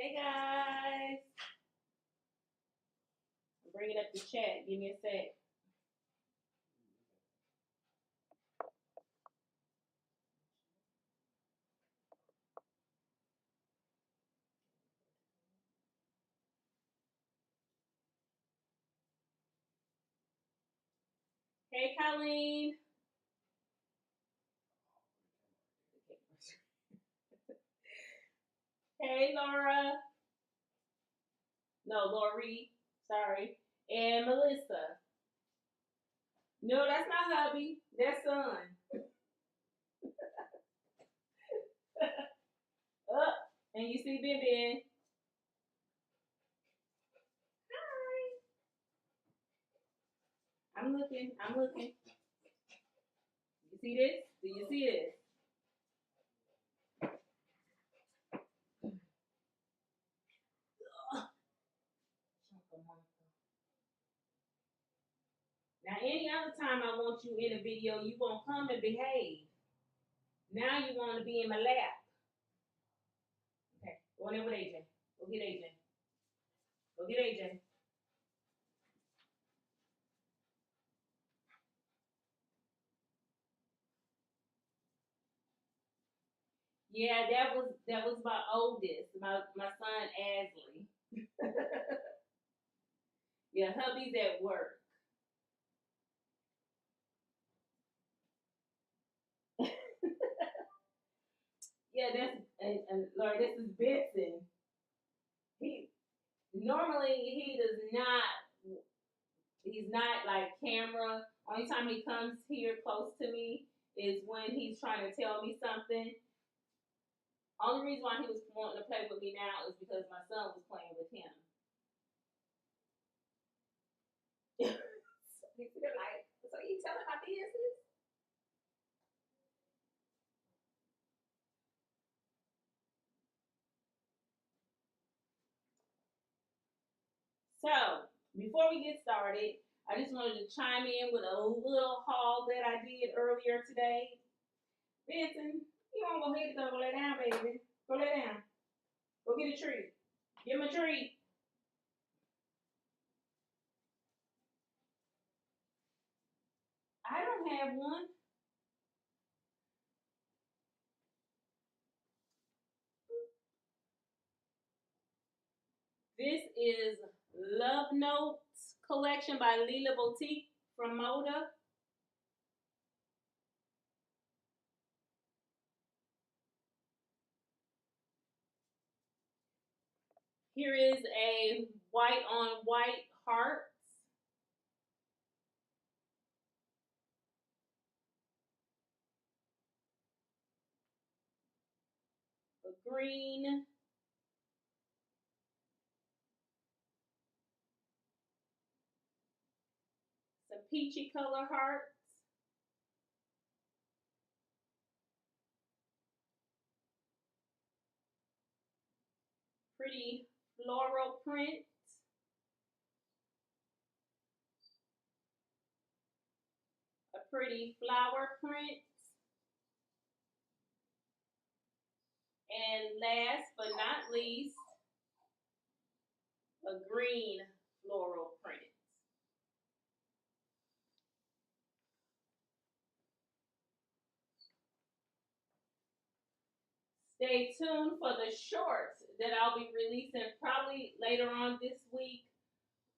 Hey guys, I'm bringing up the chat. Give me a sec. Hey Colleen. Hey Laura. No, Lori. Sorry. And Melissa. No, that's not hubby. That's son. Up. And you see Ben Ben. Hi. I'm looking. I'm looking. You see this? Do you see this? Now, any other time I want you in a video, you won't come and behave. Now you want to be in my lap. Okay, go in there with AJ. Go get AJ. Go get AJ. Yeah, that was my oldest, my son Asley. Yeah, hubby's at work. Yeah, that's and Lord, this is Benson. He normally he's not like camera. Only time he comes here close to me is when he's trying to tell me something. Only reason why he was wanting to play with me now is because my son was playing with him. So he's like, so you telling my business? So, before we get started, I just wanted to chime in with a little haul that I did earlier today. Benson, you want to go ahead and go lay down, baby. Go lay down. Go get a treat. Give him a treat. I don't have one. This is Love Notes collection by Lila Boutique from Moda. Here is a white on white heart. A green. Some peachy color hearts. Pretty floral print. A pretty flower print. And last but not least, a green floral print. Stay tuned for the shorts that I'll be releasing probably later on this week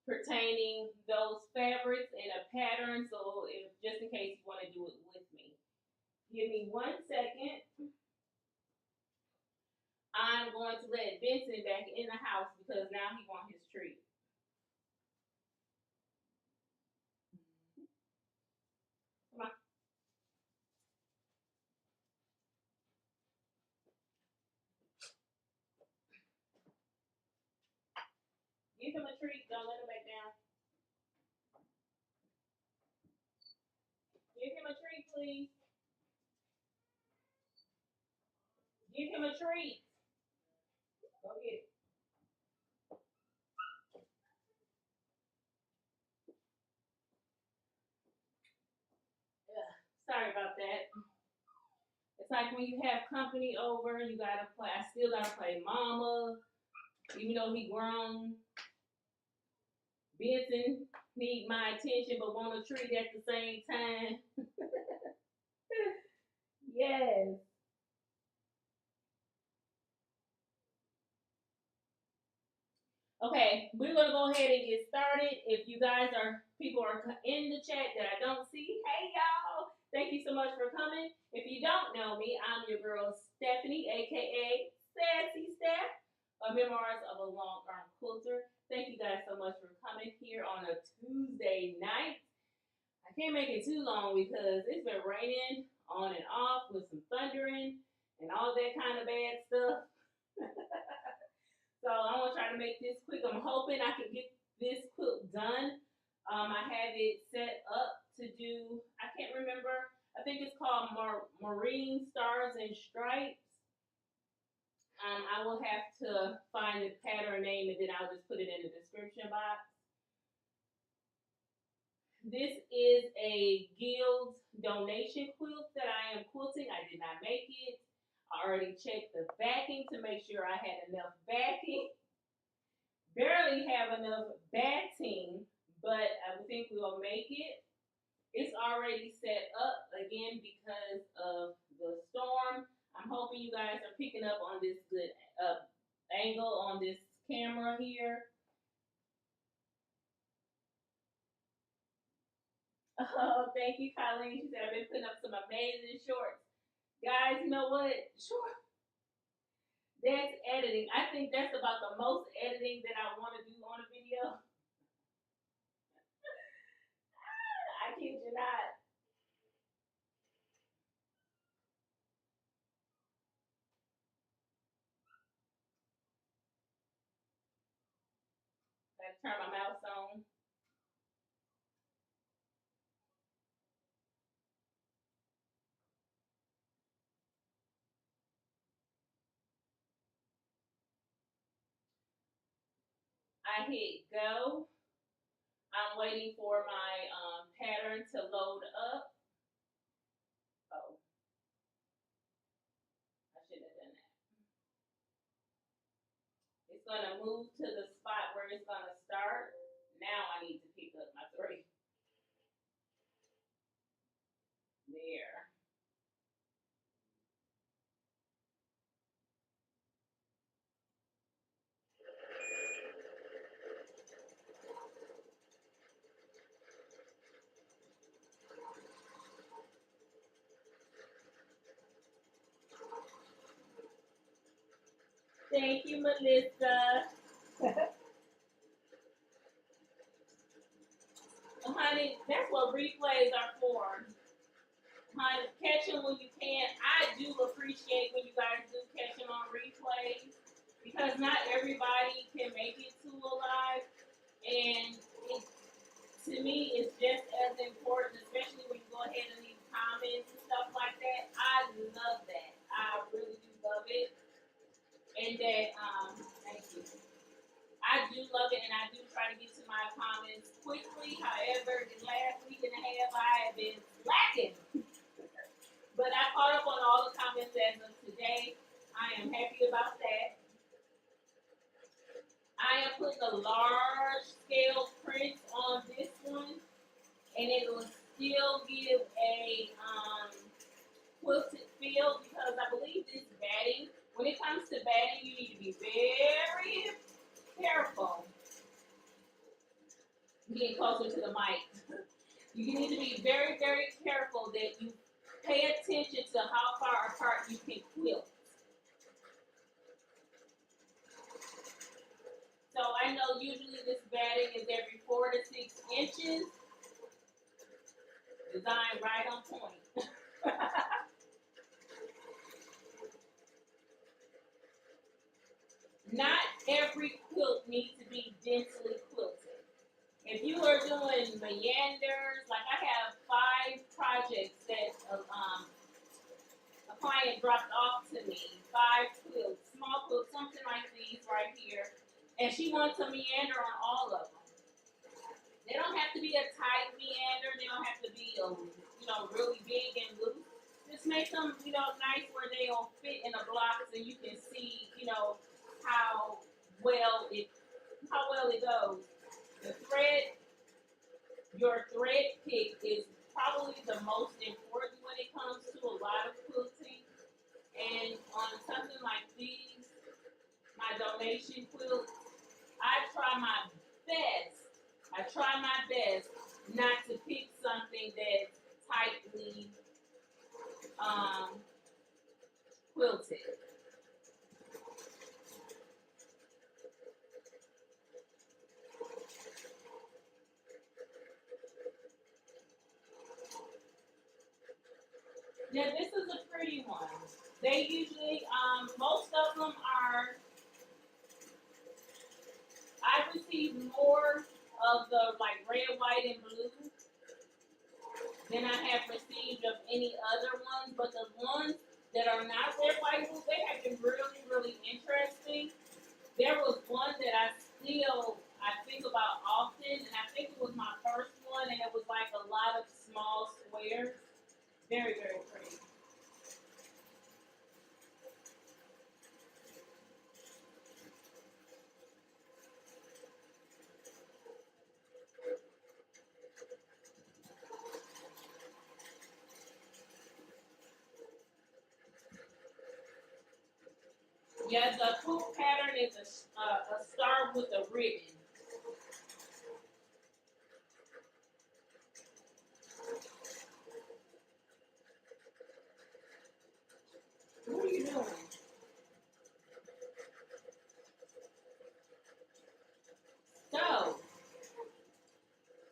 pertaining those fabrics and a pattern. So if just in case you want to do it with me. Give me 1 second. I'm going to let Benson back in the house because now he wants his treat. Come on. Give him a treat. Don't let him back down. Give him a treat, please. Give him a treat. Go get it. Yeah, sorry about that. It's like when you have company over, you gotta play. I still gotta play mama. Even though he grown, Benson need my attention but want a treat at the same time. Yes. Okay, we're gonna go ahead and get started. If you guys are people are in the chat that I don't see, hey y'all! Thank you so much for coming. If you don't know me, I'm your girl Stephanie, aka Sassy Steph, a memoirs of a long arm quilter. Thank you guys so much for coming here on a Tuesday night. I can't make it too long because it's been raining on and off with some thundering and all that kind of bad stuff. So I'm gonna try to make this quick. I'm hoping I can get this quilt done. I have it set up to do. I can't remember. I think it's called Marine Stars and Stripes. I will have to find the pattern name and then I'll just put it in the description box. This is a Guild donation quilt that I am quilting. I did not make it. I already checked the backing to make sure I had enough backing. Barely have enough batting, but I think we'll make it. It's already set up again because of the storm. I'm hoping you guys are picking up on this good angle on this camera here. Oh, thank you, Colleen. She said I've been putting up some amazing shorts. Guys, you know what? Short. That's editing. I think that's about the most editing that I want to do on a video. I kid you not. I turn my mouse on. I hit go. I'm waiting for my pattern to load up. Oh, I shouldn't have done that. It's gonna move to the spot where it's gonna start. Now I need to pick up my 3. There. Thank you, Melissa. Honey, that's what replays are for. Honey, catch them when you can. I do appreciate when you guys do catch them on replays because not everybody can make it to a live, and it, to me, it's just as important, especially when you go ahead and leave comments and stuff like that. I love that. I really do love it, and that thank you. I do love it, and I do try to get to my comments quickly. However, the last week and a half, I have been slacking. But I caught up on all the comments as of today. I am happy about that. I am putting a large scale print on this one, and it will still give a quilted feel because I believe this batting, when it comes to batting, you need to be very careful. Getting closer to the mic. You need to be very, very careful that you pay attention to how far apart you can quilt. So I know usually this batting is every 4 to 6 inches. Designed right on point. Not every quilt needs to be densely quilted. If you are doing meanders, like I have 5 projects that a client dropped off to me, 5 quilts, small quilts, something like these right here, and she wants a meander on all of them. They don't have to be a tight meander. They don't have to be really big and loose. Just make them nice where they'll fit in a block so you can see how well it how well it goes. The thread, your thread pick is probably the most important when it comes to a lot of quilting. And on something like these, my donation quilts, I try my best. I try my best not to pick something that's tightly quilted. Yeah, this is a pretty one. They usually, most of them are, I receive more of the like red, white, and blue than I have received of any other ones. But the ones that are not red, white, blue, they have been really, really interesting. There was one that I think about often, and I think it was my first one, and it was like a lot of small squares. Very, very pretty. Yeah, the hoop pattern is a star with a ribbon. What are you doing? So,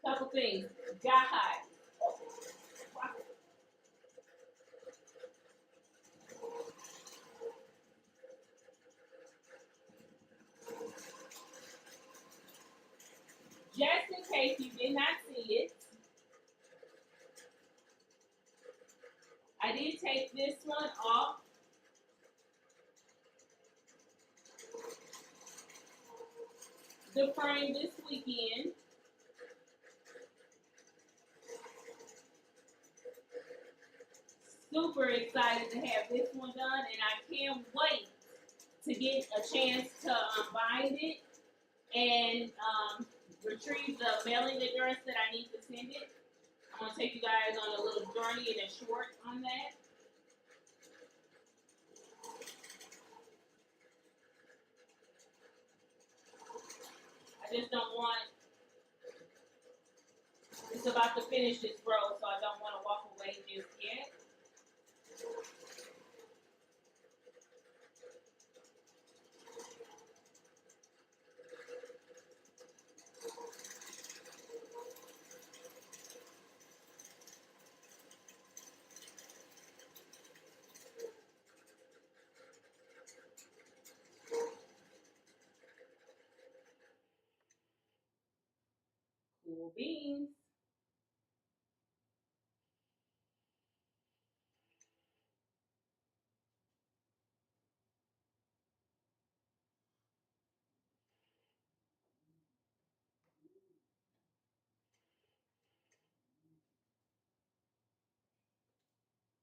couple things. Got hot. Just in case you did not see it, I did take this one off the frame this weekend. Super excited to have this one done, and I can't wait to get a chance to bind it and retrieve the mailing address that I need to send it. I'm going to take you guys on a little journey and a short on that. I just don't want, it's about to finish this row, so I don't want to walk away just yet. Cool beans.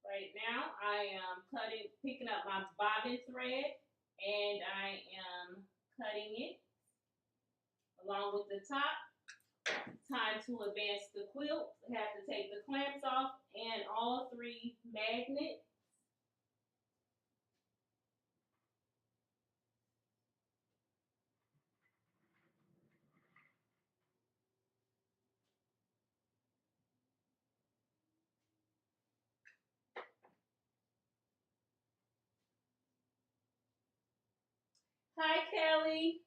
Right now, I am picking up my bobbin thread, and I am cutting it along with the top. Time to advance the quilt. I have to take the clamps off and all three magnets. Hi, Kelly.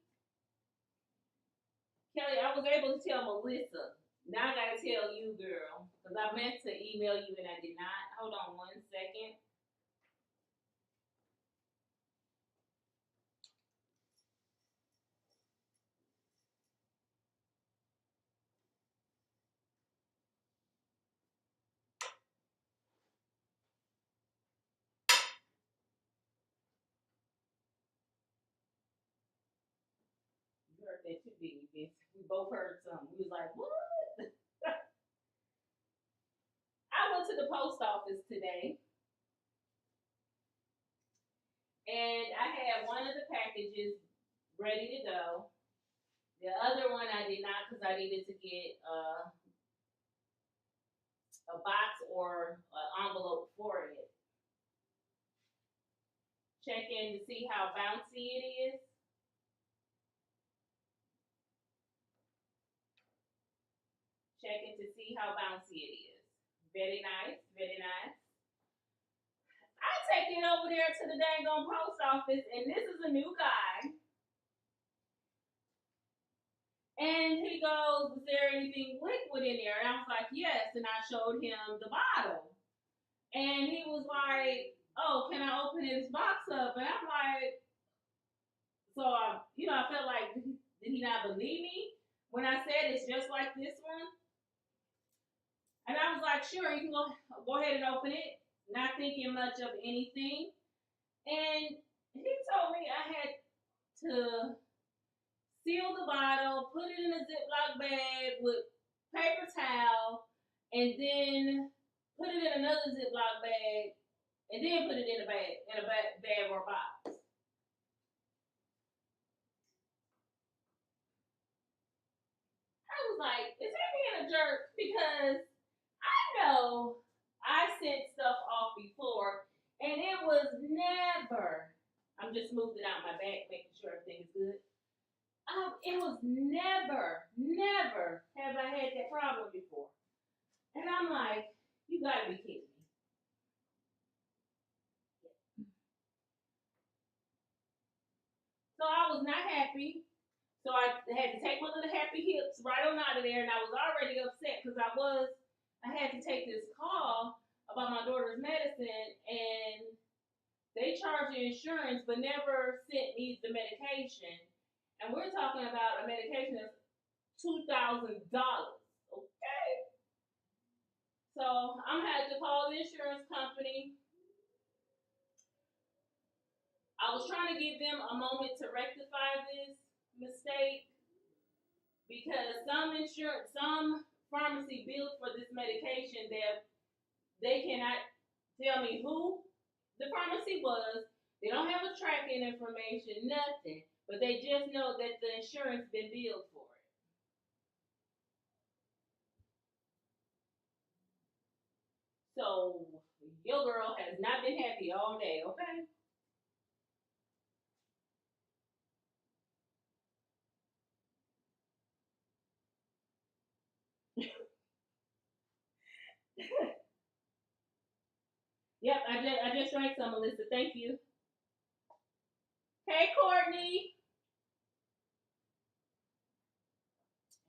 Kelly, I was able to tell Melissa. Now I gotta tell you, girl, because I meant to email you and I did not. Hold on one second. You heard that too, didn't you? We both heard something. We was like, what? I went to the post office today and I had one of the packages ready to go. The other one I did not because I needed to get a box or an envelope for it. Check in to see how bouncy it is. Checking to see how bouncy it is. Very nice, very nice. I take it over there to the dang on post office, and this is a new guy. And he goes, "Is there anything liquid in there?" And I was like, "Yes." And I showed him the bottle. And he was like, "Oh, can I open this box up?" And I'm like, so I felt like, did he not believe me when I said it's just like this one? And I was like, "Sure, you can go ahead and open it," not thinking much of anything. And he told me I had to seal the bottle, put it in a Ziploc bag with paper towel, and then put it in another Ziploc bag, and then put it in a bag or box. I was like, is he being a jerk? Because I know I sent stuff off before, and it was never. I'm just moving out my bag, making sure everything is good. It was never have I had that problem before. And I'm like, you gotta be kidding me. So I was not happy. So I had to take my little happy hips right on out of there, and I was already upset because I had to take this call about my daughter's medicine, and they charged the insurance but never sent me the medication. And we're talking about a medication that's $2,000. Okay. So I'm had to call the insurance company. I was trying to give them a moment to rectify this mistake because some pharmacy billed for this medication that they cannot tell me who the pharmacy was. They don't have a tracking information, nothing, but they just know that the insurance been billed for it. So your girl has not been happy all day, okay? Yep, I just drank some, Melissa. Thank you. Hey, Courtney.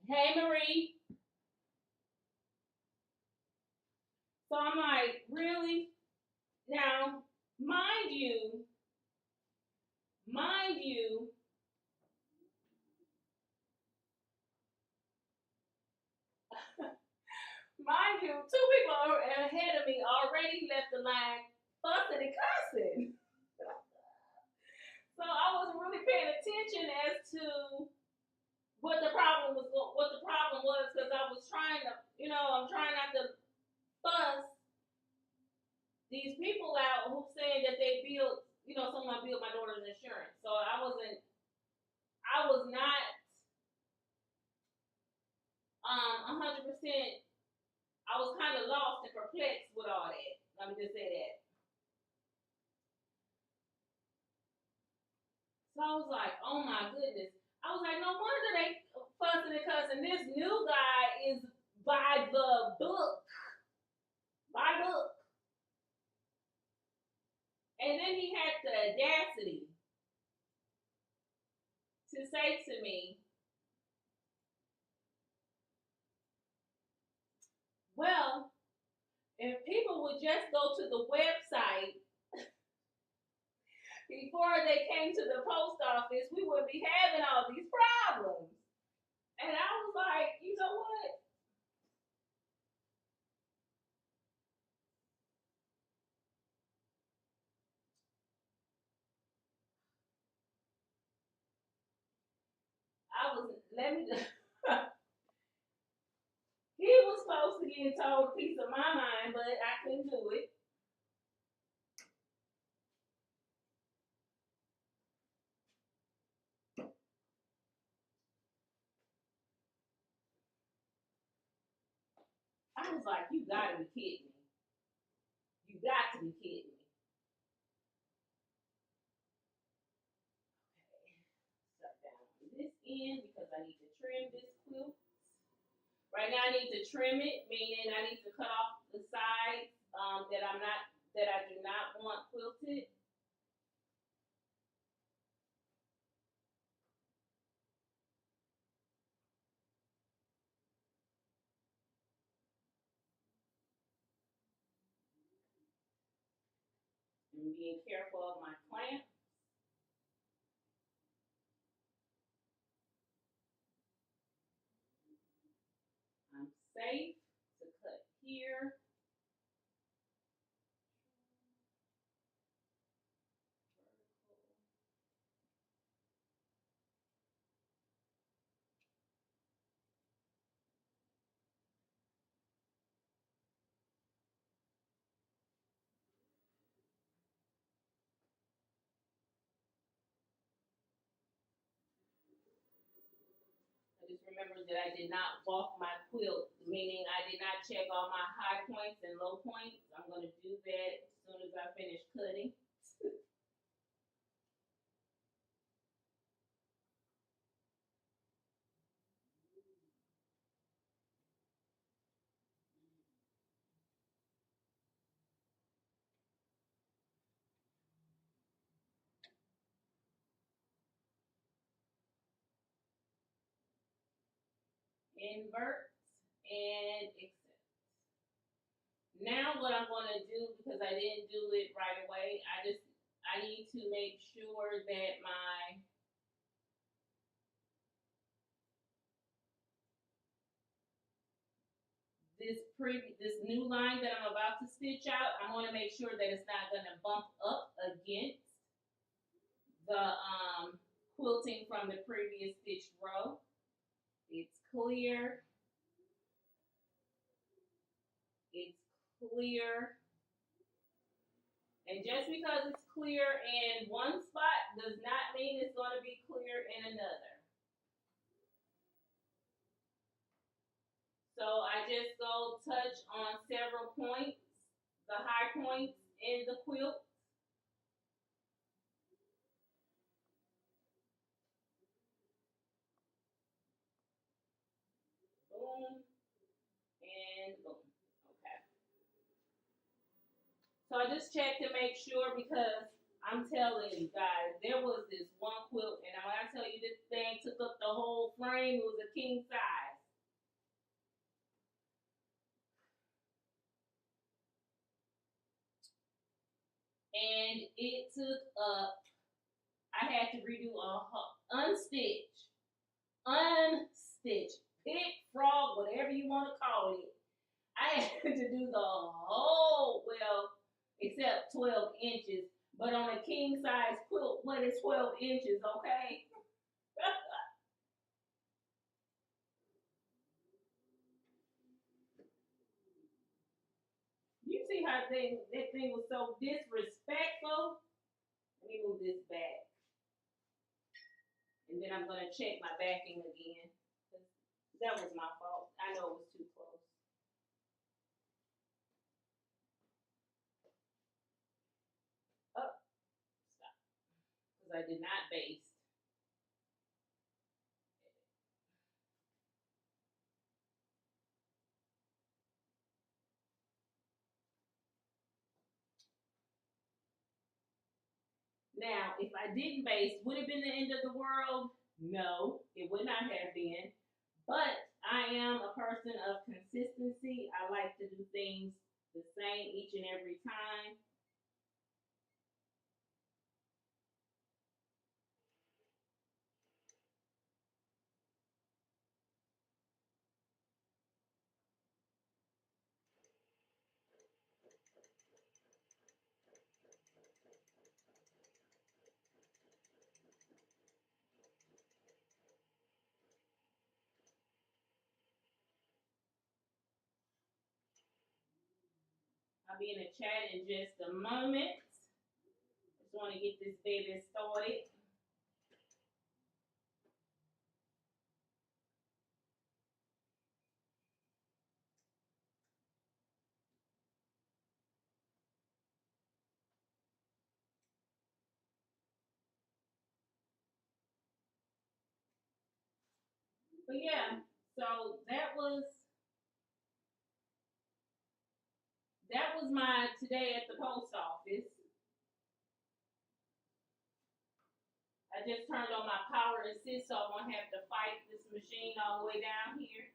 Hey, Marie. So I'm like, really? Now, mind you, mind you, mind you, two people ahead of me already left the line fussing and cussing. So I wasn't really paying attention as to what the problem was, because I was trying to, I'm trying not to fuss these people out who saying that they built, someone built my daughter's insurance. So I was not 100%. I was kind of lost and perplexed with all that. Let me just say that. So I was like, oh my goodness. I was like, no wonder they fussing and cussing. This new guy is by the book. By book. And then he had the audacity to say to me, well, if people would just go to the website before they came to the post office, we wouldn't be having all these problems. And I was like, you know what? Let me just, he was supposed to get told a piece of my mind, but I couldn't do it. I was like, you gotta be kidding me. You got to be kidding me. Okay. Start down on this end because I need to trim this quilt. Right now I need to trim it, meaning I need to cut off the sides that I do not want quilted. And being careful of my clamp. I'm safe to cut here. I just remember that I did not walk my quilt, meaning I did not check all my high points and low points. I'm going to do that as soon as I finish cutting. Invert and accept. Now what I'm going to do, because I didn't do it right away, I need to make sure that this new line that I'm about to stitch out, I want to make sure that it's not going to bump up against the quilting from the previous stitched row. It's clear. It's clear. And just because it's clear in one spot does not mean it's going to be clear in another. So I just go touch on several points, the high points in the quilt. Boom and boom. Okay. So I just checked to make sure because I'm telling you guys, there was this one quilt, and when I tell you this thing took up the whole frame, it was a king size. And it took up, I had to redo unstitch, pig, frog, whatever you want to call it. I had to do the whole, well, except 12 inches. But on a king size quilt, what is 12 inches, okay? You see how that thing was so disrespectful? Let me move this back. And then I'm going to check my backing again. That was my fault. I know it was too close. Oh, stop. Because I did not baste. Now, if I didn't baste, would it have been the end of the world? No, it would not have been. But I am a person of consistency. I like to do things the same each and every time. I'll be in a chat in just a moment. Just want to get this baby started. But yeah, so that was my today at the post office. I just turned on my power assist so I won't have to fight this machine all the way down here.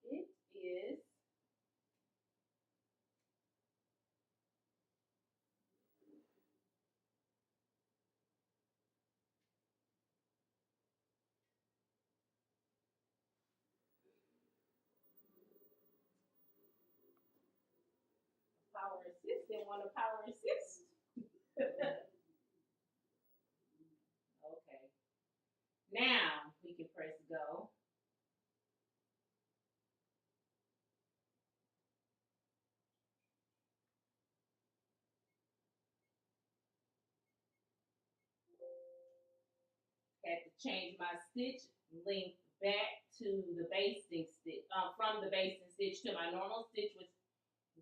It is power assist. They want a power assist. Okay. Now we can press go. Had to change my stitch length back to the basting stitch, from the basting stitch to my normal stitch,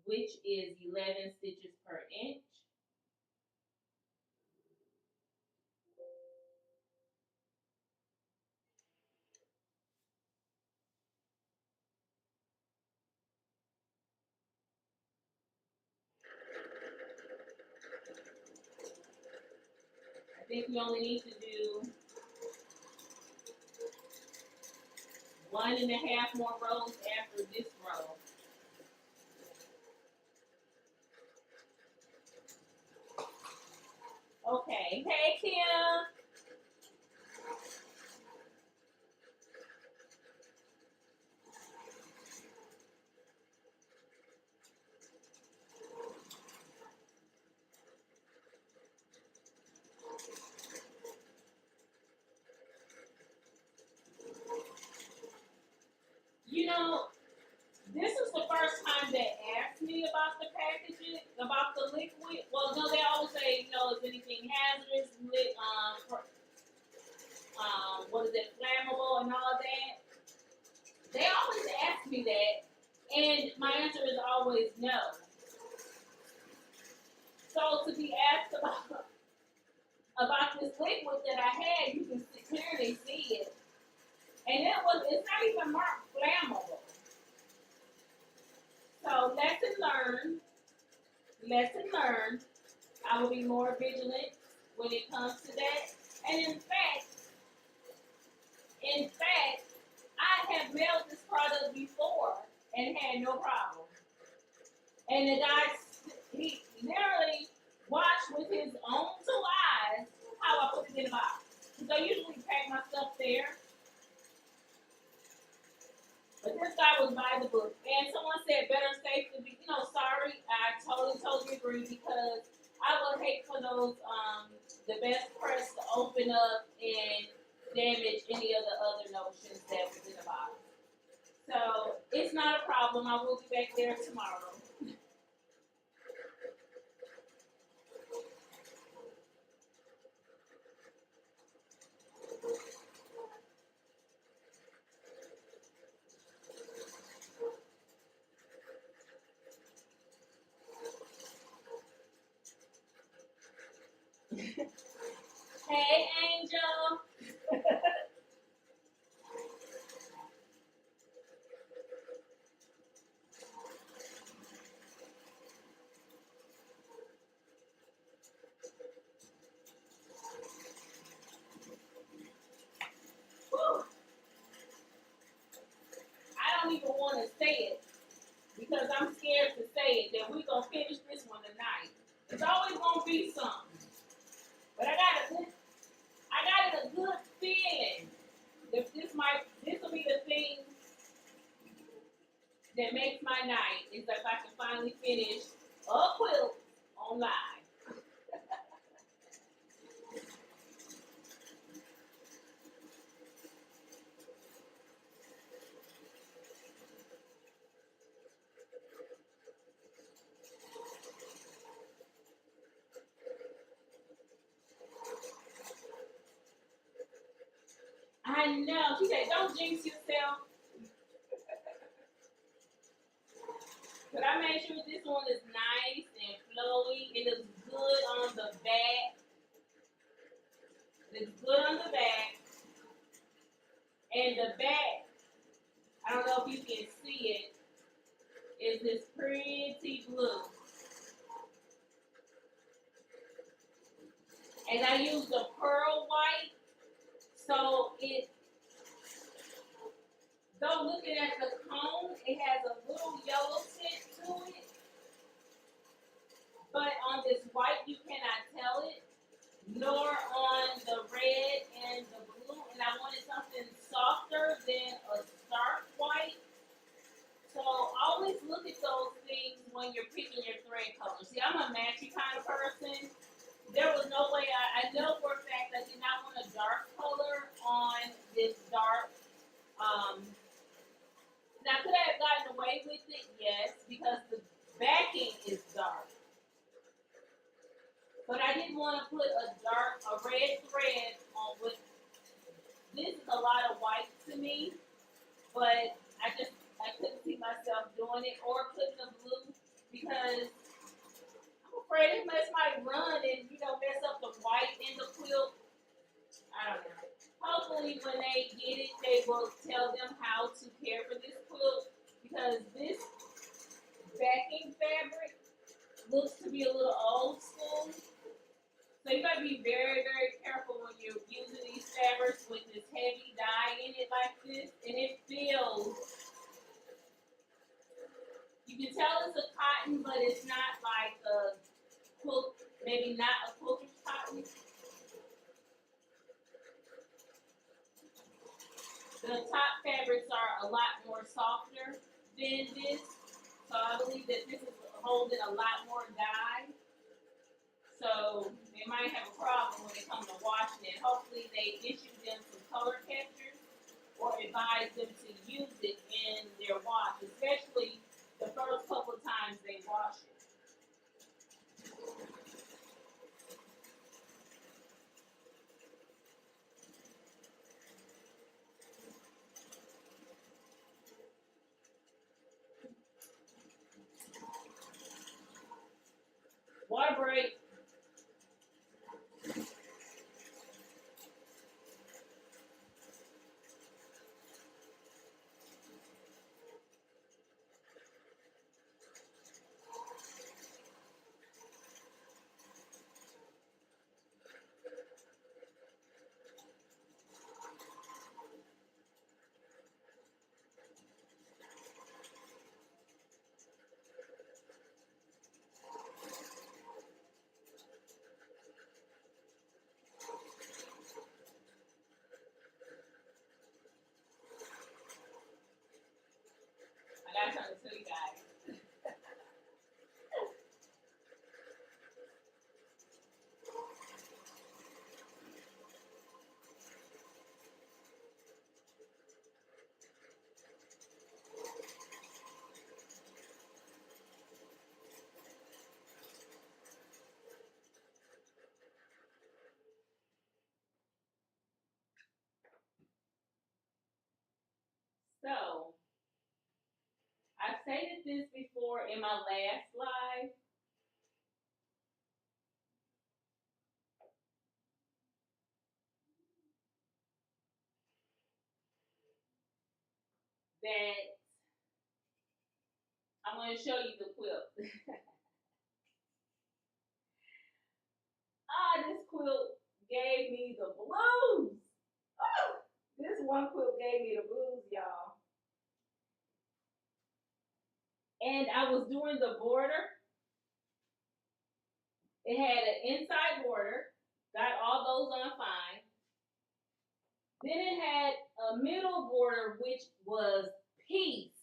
which is 11 stitches per inch. I think we only need to do 1.5 more rows after this row. Okay. Hey, Kim. You know, this is the first time they asked me about the packaging, about the liquid. Well, no, they always say, is anything hazardous, what is it, flammable and all that. They always ask me that, and my answer is always no. So to be asked about this liquid that I had, you can clearly see it, and it's not even marked flammable. So lesson learned. Lesson learned. I will be more vigilant when it comes to that. And in fact, I have mailed this product before and had no problem. And the guy, he literally watched with his own two eyes how I put it in the box. Because I usually pack my stuff there. But this guy was by the book. And someone said better safe than sorry. I totally agree, because I would hate for those, the best press to open up and damage any of the other notions that was in the box. So it's not a problem. I will be back there tomorrow. Hey, Angel. Whew. I don't even want to say it because I'm scared to say it that we're going to finish this one tonight. There's always gonna be something. But I got it a good feeling. This will be the thing that makes my night is if I can finally finish a quilt online. I know. She said, don't jinx yourself. But I made sure this one is nice and flowy. It looks good on the back. It looks good on the back. And the back, I don't know if you can see it, is this pretty blue. And I used the pearl white. So though looking at the cone, it has a little yellow tint to it. But on this white, you cannot tell it, nor on the red and the blue. And I wanted something softer than a stark white. So always look at those things when you're picking your thread color. See, I'm a matchy kind of person. There was no way, I know for a fact I did not want a dark color on this dark. Now, could I have gotten away with it? Yes, because the backing is dark. But I didn't want to put a red thread on with, this is a lot of white to me, but I couldn't see myself doing it or putting the blue because I'm afraid it might run and, mess up the white in the quilt. I don't know. Hopefully when they get it, they will tell them how to care for this quilt because this backing fabric looks to be a little old school. So you gotta be very, very careful when you're using these fabrics with this heavy dye in it like this. And it feels, you can tell it's a cotton, but it's not like a quilt, maybe not a quilter's cotton. The top fabrics are a lot more softer than this. So I believe that this is holding a lot more dye. So they might have a problem when it comes to washing it. Hopefully they issue them some color catchers or advise them to use it in their wash, especially the first couple of times they wash it. Water break. I gotta turn to you guys. So, I stated this before in my last live. That I'm going to show you the quilt. This quilt gave me the blues. Oh, this one quilt gave me the blues, y'all. And I was doing the border. It had an inside border, got all those on fine. Then it had a middle border, which was pieced.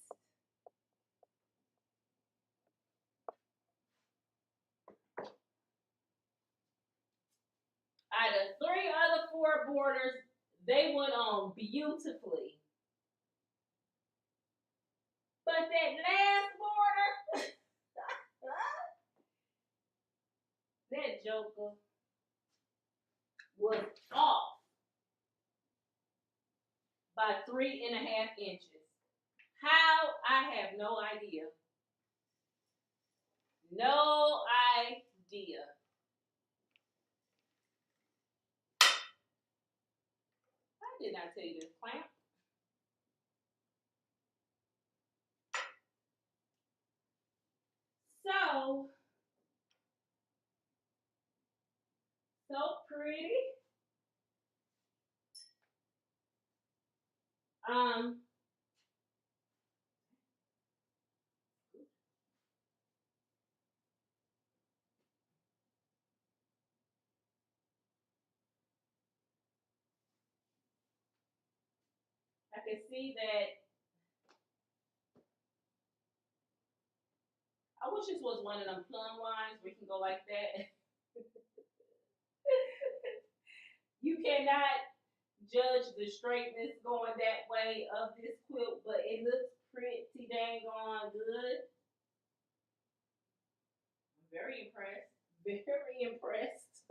Out of 4 borders, they went on beautifully. But that last border, that joker was off by 3.5 inches. How? I have no idea. No idea. I did not tell you this, clamp. So pretty. I can see that. I wish this was one of them plumb lines where you can go like that. You cannot judge the straightness going that way of this quilt, but it looks pretty dang on good. I'm very impressed. Very impressed.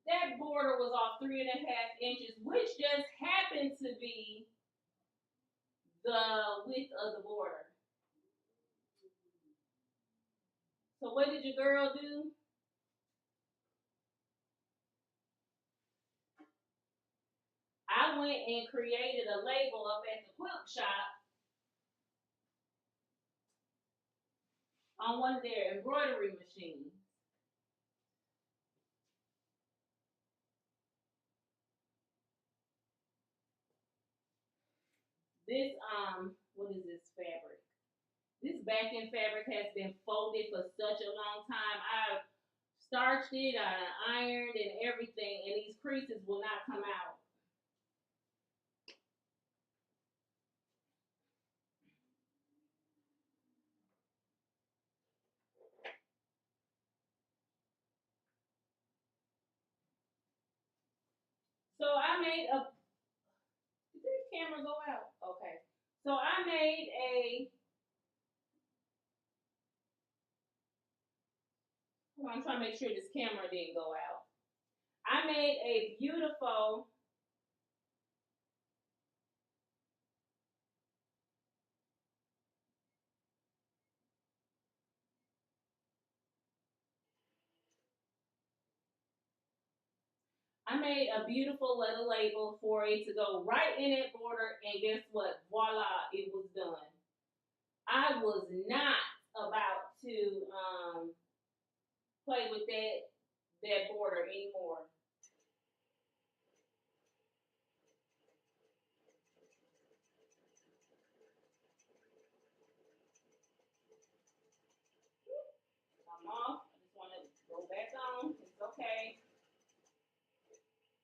That border was off 3.5 inches, which just happened to be the width of the border. So what did your girl do? I went and created a label up at the quilt shop on one of their embroidery machines. This, what is this fabric? This backing fabric has been folded for such a long time. I've starched it, I ironed and everything, and these creases will not come out. So I made a, did this camera go out? Okay. So I made I'm trying to make sure this camera didn't go out. I made a beautiful little label for it to go right in that border, and guess what? Voila, it was done. I was not about to play with that border anymore. I'm off. I just want to go back on. It's okay.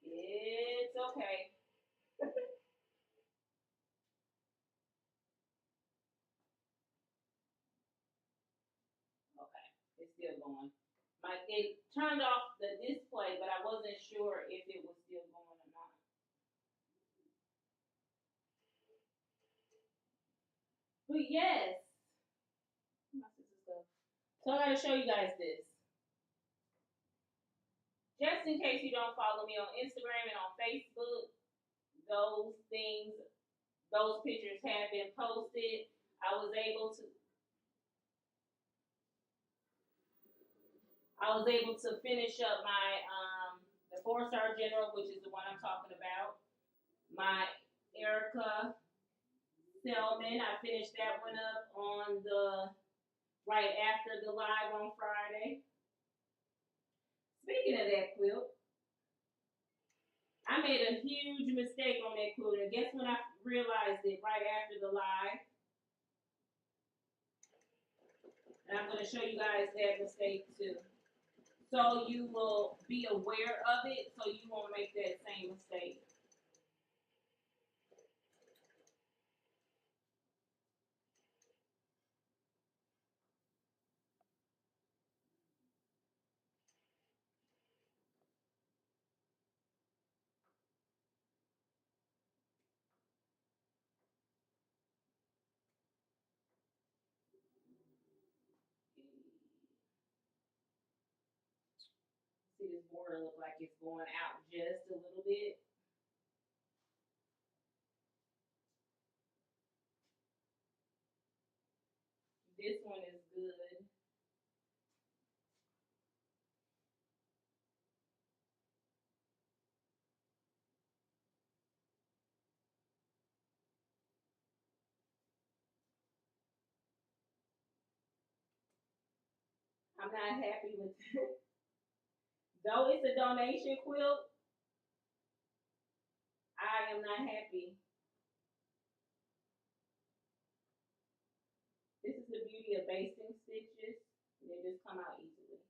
It's okay. Okay, it's still going. It turned off the display, but I wasn't sure if it was still going or not. But yes, so I gotta show you guys this. Just in case you don't follow me on Instagram and on Facebook, those things, those pictures have been posted. I was able to finish up my the 4-star general, which is the one I'm talking about. My Erica Selman, I finished that one up on the right after the live on Friday. Speaking of that quilt, I made a huge mistake on that quilt, and guess when I realized it? Right after the live. And I'm going to show you guys that mistake too. So you will be aware of it so you won't make that same mistake. See, this border look like it's going out just a little bit. This one is good. I'm not happy with it. Though it's a donation quilt, I am not happy. This is the beauty of basting stitches. They just come out easily.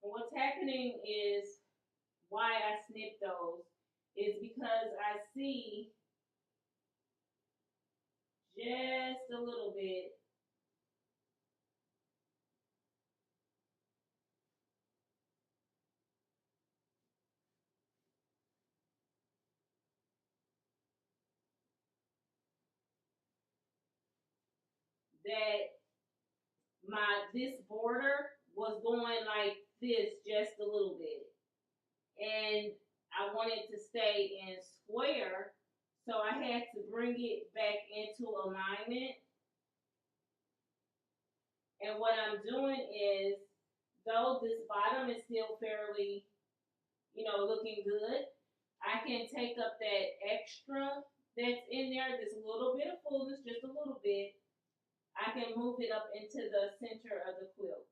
And what's happening is why I snip those is because I see just a little bit that this border was going like this just a little bit. And I wanted to stay in square, so I had to bring it back into alignment. And what I'm doing is, though this bottom is still fairly, looking good, I can take up that extra that's in there, this little bit of fullness, just a little bit. I can move it up into the center of the quilt.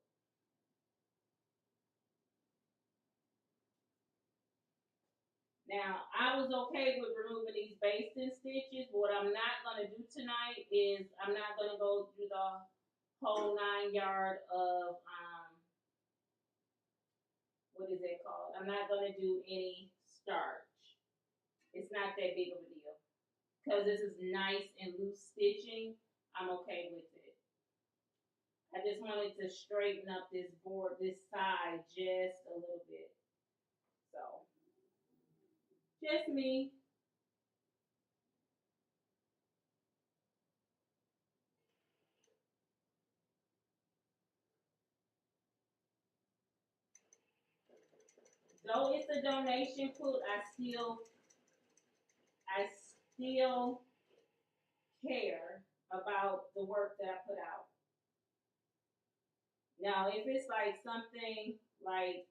Now, I was okay with removing these basting stitches. What I'm not going to do tonight is I'm not going to go through the whole 9 yard of, what is it called? I'm not going to do any starch. It's not that big of a deal. Because this is nice and loose stitching, I'm okay with it. I just wanted to straighten up this board, this side, just a little bit. So, just me. Though it's a donation quilt, I still care about the work that I put out. Now, if it's like something like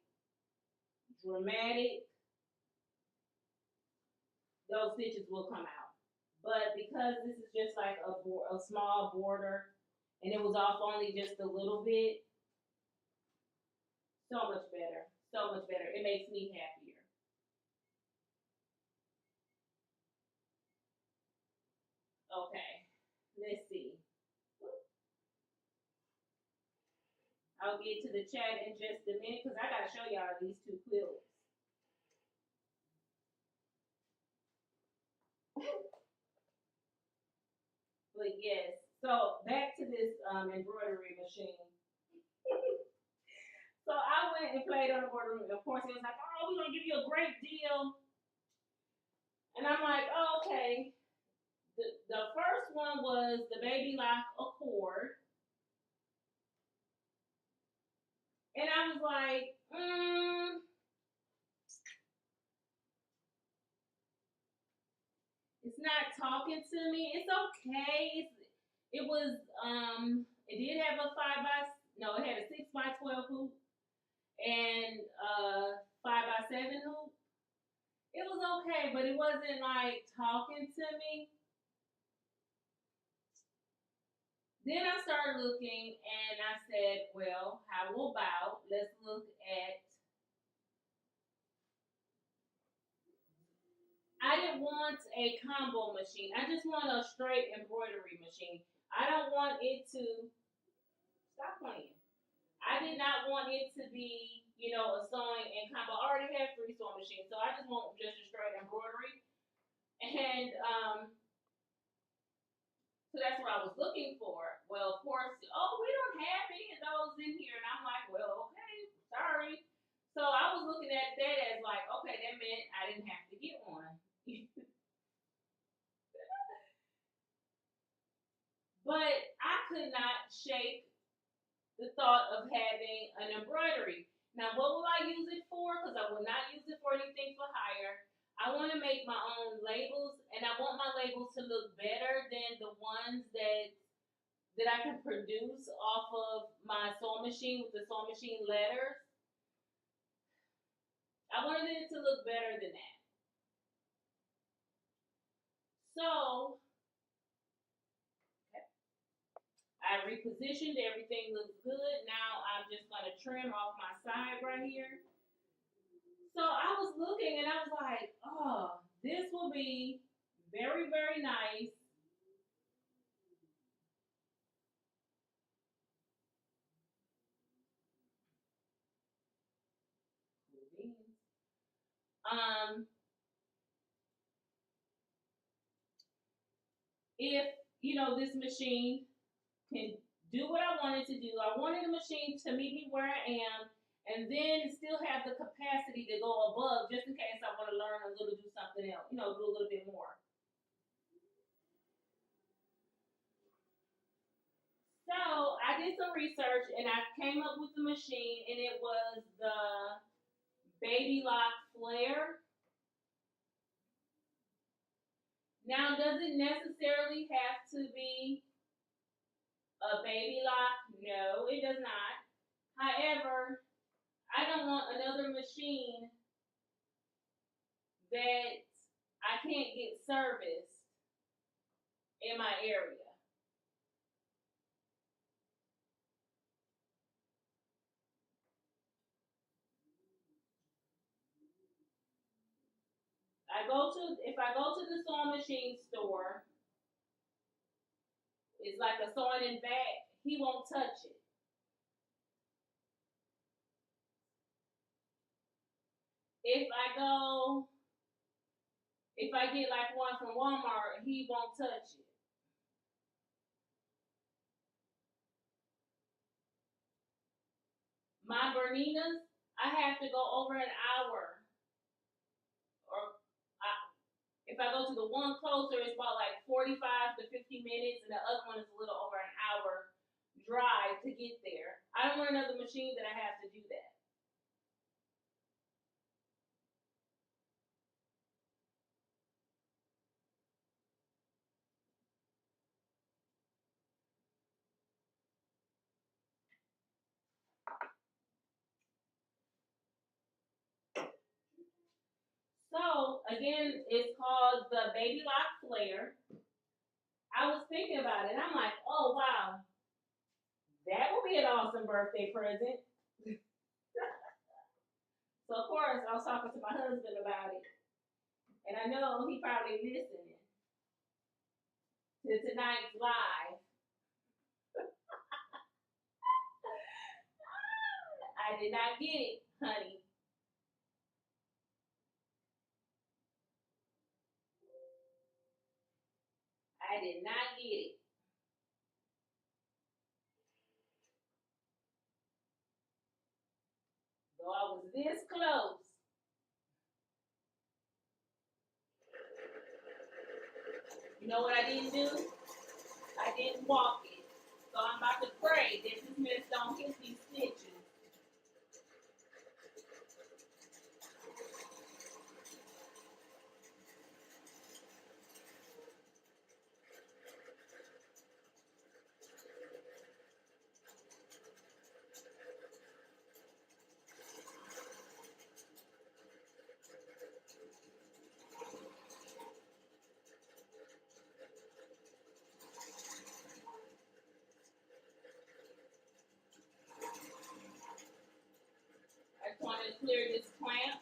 dramatic, those stitches will come out. But because this is just like a small border, and it was off only just a little bit, so much better. So much better. It makes me happier. Okay, let's see. I'll get to the chat in just a minute because I got to show y'all these two quilts. But yes, so back to this embroidery machine. So I went and played on the board. Of course, it was like, oh, we're going to give you a great deal. And I'm like, oh, okay. The first one was the Baby Lock Accord. And I was like, it's not talking to me. It's okay. It was it did have a it had a 6x12 hoop and 5x7 hoop. It was okay, but it wasn't like talking to me. Then I started looking and I said, well, how about let's look at, I didn't want a combo machine. I just want a straight embroidery machine. I don't want it to, stop playing. I did not want it to be, a sewing and combo. I already have three sewing machines, so I just want just a straight embroidery. And so that's what I was looking for. Well, of course, oh, we don't have any of those in here. And I'm like, well, okay, sorry. So I was looking at that as like, okay, that meant I didn't have to get one. But I could not shake the thought of having an embroidery. Now, what will I use it for? Because I will not use it for anything for hire. I want to make my own labels, and I want my labels to look better than the ones that I can produce off of my sewing machine with the sewing machine letters. I wanted it to look better than that. So I repositioned, everything looks good. Now I'm just gonna trim off my side right here. So I was looking and I was like, oh, this will be very, very nice. Um, if this machine can do what I wanted to do. I wanted a machine to meet me where I am and then still have the capacity to go above just in case I want to learn a little, do something else, do a little bit more. So I did some research and I came up with the machine and it was the Baby Lock Flare. Now, does it necessarily have to be a baby lock? No, it does not. However, I don't want another machine that I can't get serviced in my area. If I go to the sewing machine store, it's like a sewing in back, he won't touch it. If I go, if I get like one from Walmart, he won't touch it. My Berninas, I have to go over an hour, or I, if I go to the one closer, it's about like 45 to 50 minutes, and the other one is a little over an hour drive to get there. I don't want another machine that I have to do that. So again, it's called the Baby Lock Flare. I was thinking about it, and I'm like, oh wow, that would be an awesome birthday present. So of course, I was talking to my husband about it, and I know he probably listening to tonight's live. I did not get it, honey. I did not get it. Though I was this close. You know what I didn't do? I didn't walk it. So I'm about to pray that this mess don't hit these stitches. clear this clamp.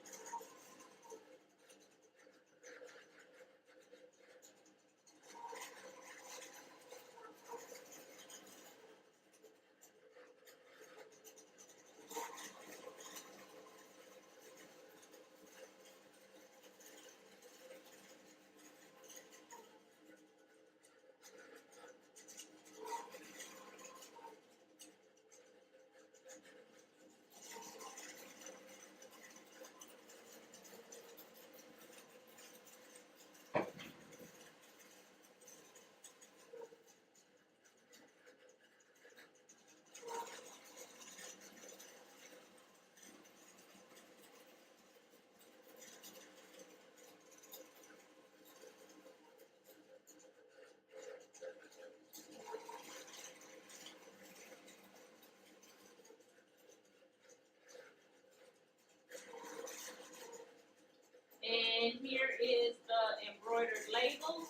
And here is the embroidered label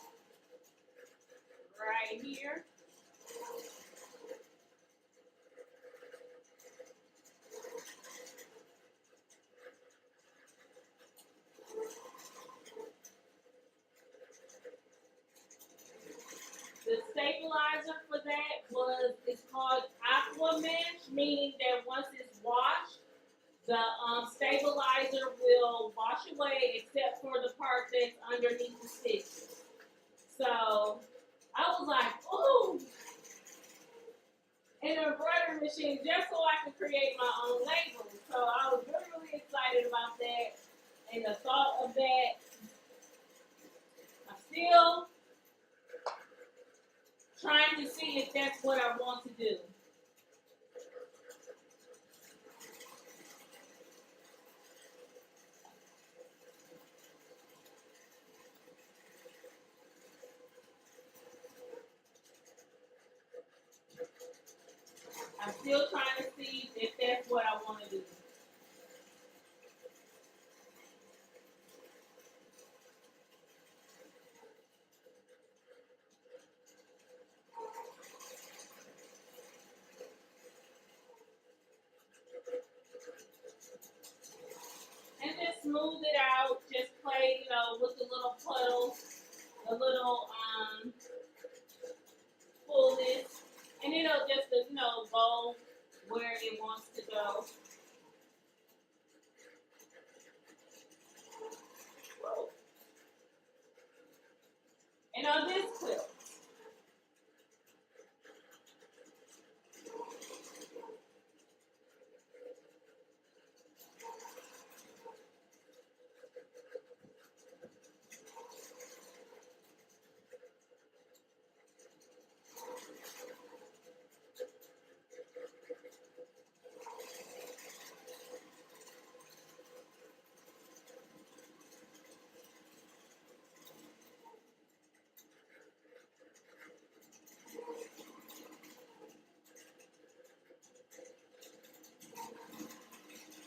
right here. The stabilizer for that it's called aqua mesh, meaning that once it's washed, the stabilizer will wash away except for the part that's underneath the stitches. So I was like, ooh, an embroidery machine just so I could create my own labels. So I was really, really excited about that. And the thought of that, I'm still trying to see if that's what I want to do. I'm still trying to see if that's what I want to do. And just smooth it out. Just play, with the little puddles, the little fullness. And it'll just, go where it wants to go. And on this quilt,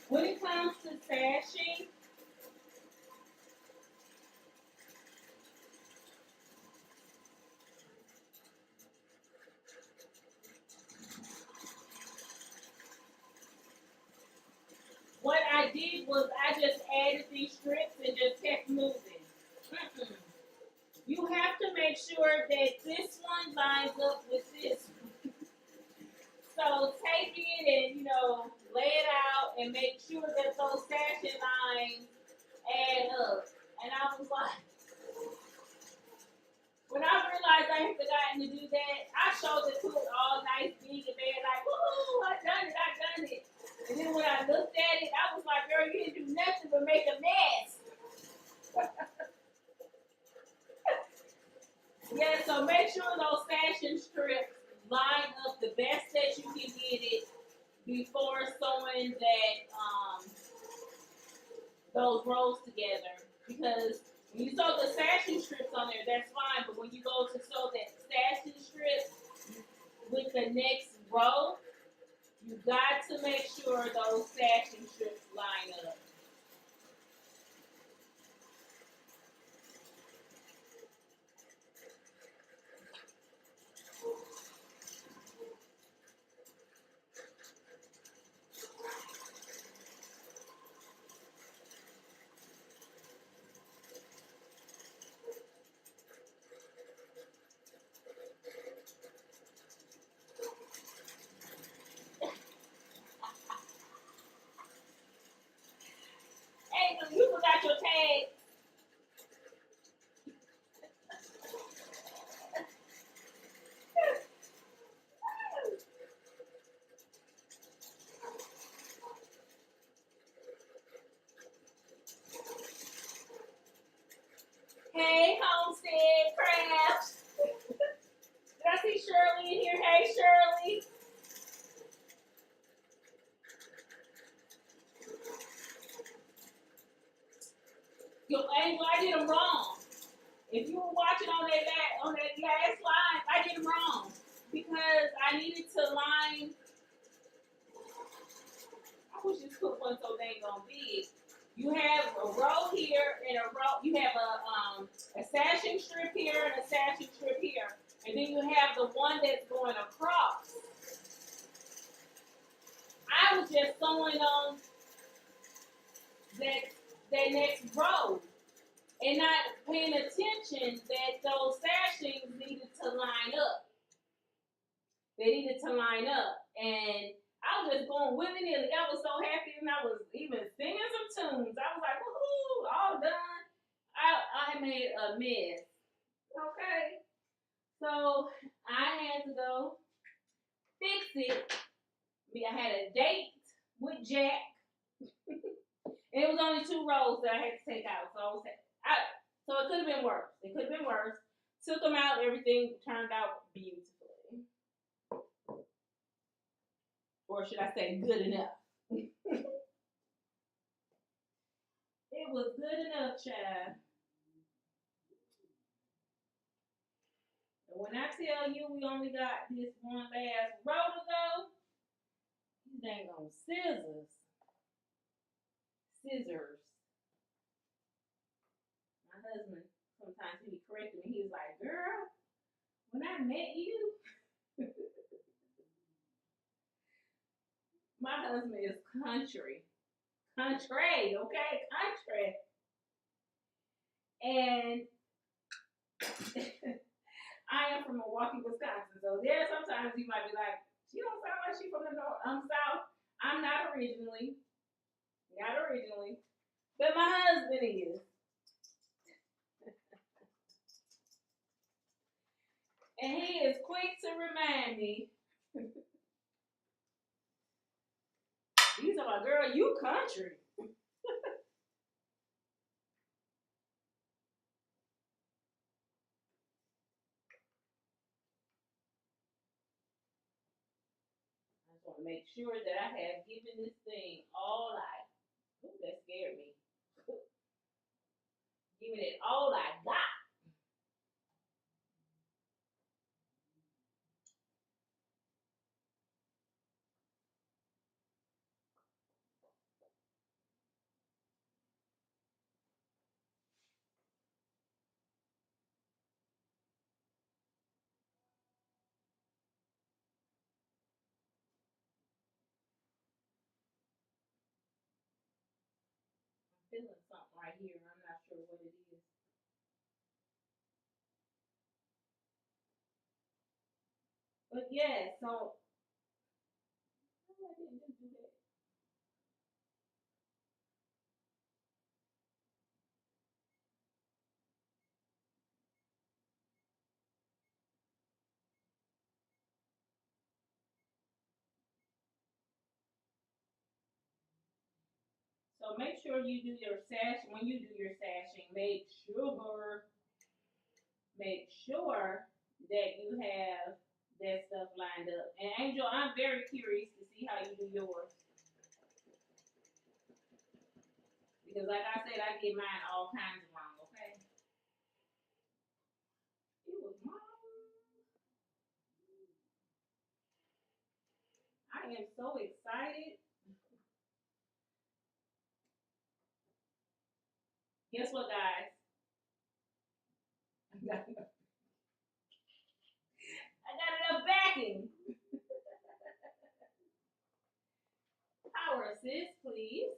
when it comes to sashing, what I did was I just added these strips and just kept moving. You have to make sure that this one lines up with this one. So take it and, lay it out and make sure that those sashing lines add up. And I was like, when I realized I had forgotten to do that, I showed it to it all nice, big and bad, like, woo, I done it. And then when I looked at it, I was like, girl, you didn't do nothing but make a mess. Yeah, so make sure those sashing strips line up the best that you can get it before sewing those rows together. Because when you sew the sashing strips on there, that's fine. But when you go to sew that sashing strip with the next row, you got to make sure those sashing strips line up. Hey, Homestead Crafts. Did I see Shirley in here? Hey, Shirley. Yo, Angel, I did them wrong. If you were watching on that last line, I did them wrong because I needed to line. I wish this cook wasn't so dang on big. You have a row here and a row. You have a sashing strip here and a sashing strip here, and then you have the one that's going across. I was just sewing on that next row and not paying attention that those sashings needed to line up. They needed to line up, and I was just going willy-nilly. I was so happy, and I was even singing some tunes. I was like, woohoo, all done. I made a mess. Okay. So I had to go fix it. I had a date with Jack. And it was only 2 rows that I had to take out. So it could have been worse. It could have been worse. Took them out. Everything turned out beautifully. Or should I say good enough? It was good enough, child. And when I tell you we only got this one last row to go, these dang on scissors. My husband, sometimes he be correcting me. He was like, girl, when I met you, my husband is country. Country, okay? Country. And I am from Milwaukee, Wisconsin. So there sometimes you might be like, she don't sound like she from the north. I'm south. I'm not originally. Not originally. But my husband is. And he is quick to remind me. He's talking about, girl, you country. I just want to make sure that I have given this thing all ooh, that scared me. Giving it all I got. I'm feeling something right here. I'm not sure what it is. But yeah, so I didn't do that. So make sure you do your sash. When you do your sashing, make sure that you have that stuff lined up. And Angel, I'm very curious to see how you do yours. Because like I said, I get mine all kinds of wrong, okay? It was mine. I am so excited. Guess what, guys? I got enough backing. Power assist, please.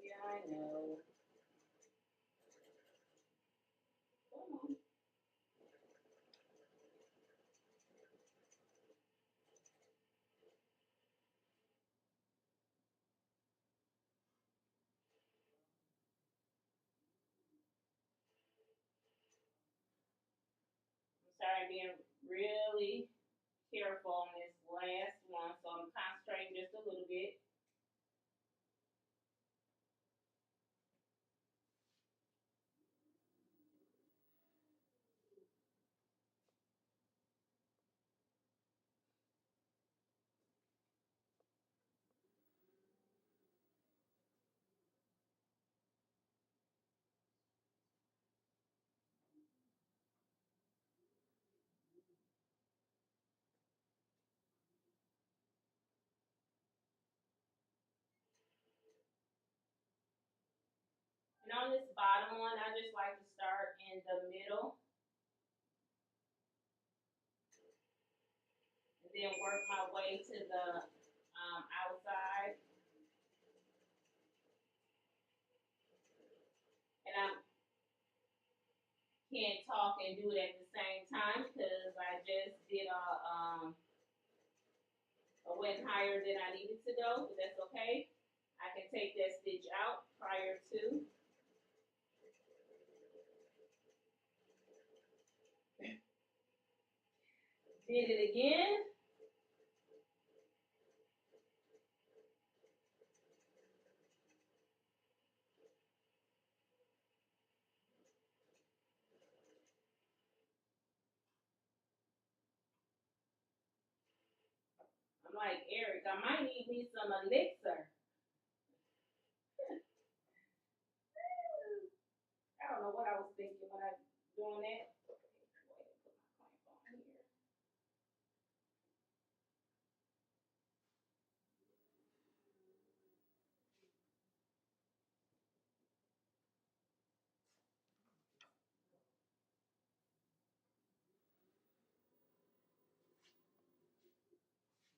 Yeah, I know. Come on. started being really careful on this last one, so I'm concentrating just a little bit. And on this bottom one, I just like to start in the middle and then work my way to the outside. And I can't talk and do it at the same time because I just did a went higher than I needed to go, but that's okay. I can take that stitch out prior to. Did it again. I'm like, Eric, I might need me some elixir. I don't know what I was thinking when I was doing that.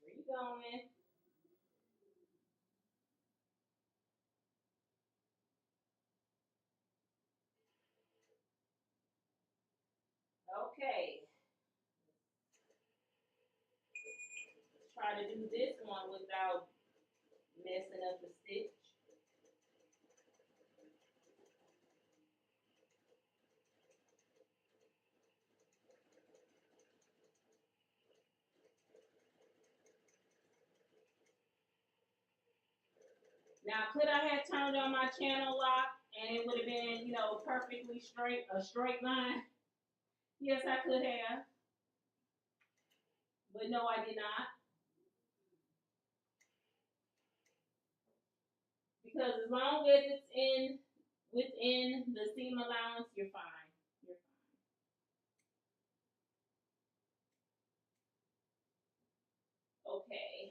Where you going? Okay. Let's try to do this one without messing up the stitch. Now, could I have turned on my channel lock and it would have been, you know, perfectly straight, a straight line? Yes, I could have. But no, I did not. Because as long as it's within the seam allowance, you're fine. You're fine. Okay.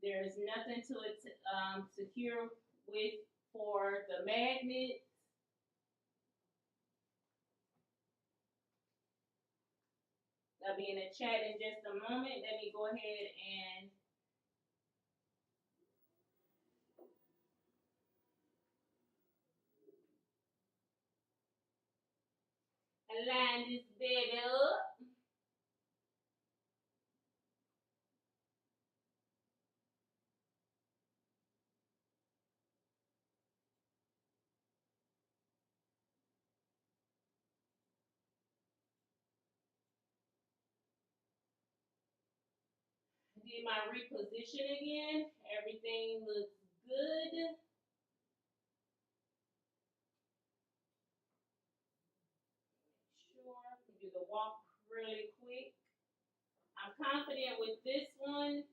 There's nothing to secure with for the magnet. I'll be in the chat in just a moment. Let me go ahead and line this baby up. Did my reposition again. Everything looks good. Sure, do the walk really quick. I'm confident with this one.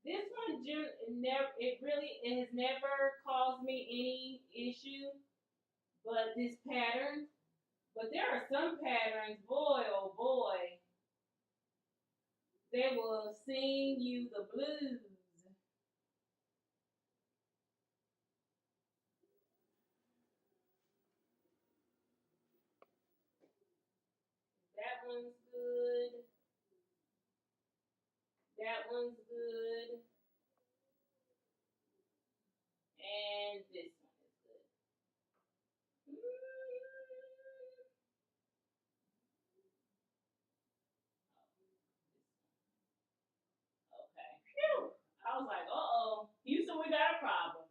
This one it has never caused me any issue, but this pattern. But there are some patterns, boy oh boy, they will sing you the blues. That one's good. That one's good. And this one is good. Okay. Phew. I was like, uh-oh. Houston, we got a problem.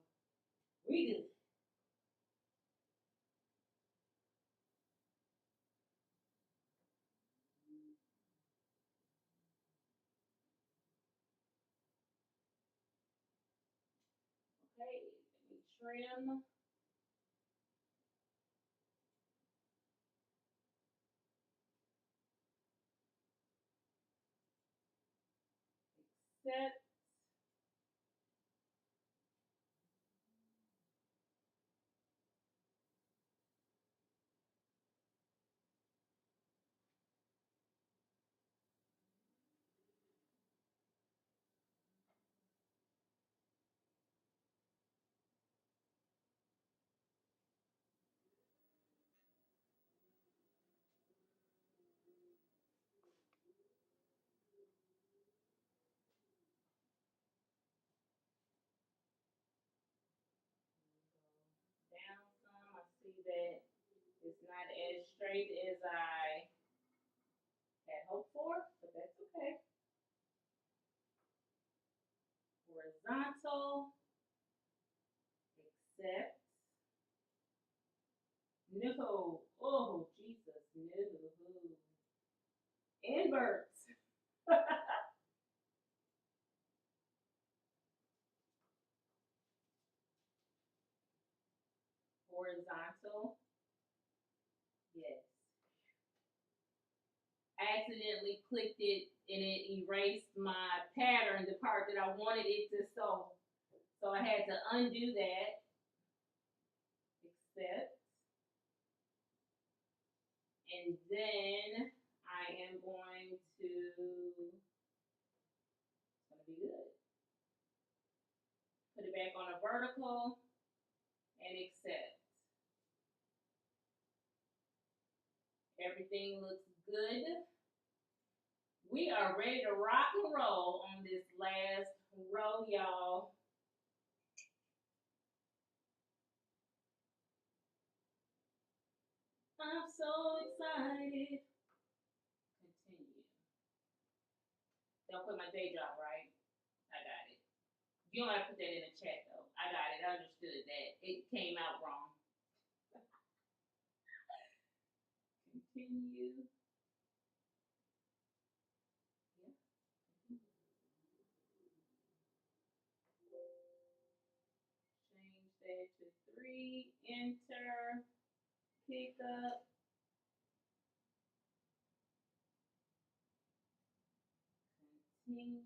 We good. trim. Accept. Down some. I see that it's not as straight as I had hoped for, but that's okay. Horizontal. Accept. No. Oh, Jesus. No. Inverts. Horizontal. Yes. Accidentally clicked it and it erased my pattern, the part that I wanted it to sew. So I had to undo that. Accept. And then I am going to, it's going to be good. Put it back on a vertical and accept. Everything looks good. We are ready to rock and roll on this last row, y'all. I'm so excited. Continue. Don't quit my day job, right? I got it. You don't have to put that in the chat, though. I got it. I understood that. It came out wrong. Continue. Change that to 3. Enter. Pick up. Continue.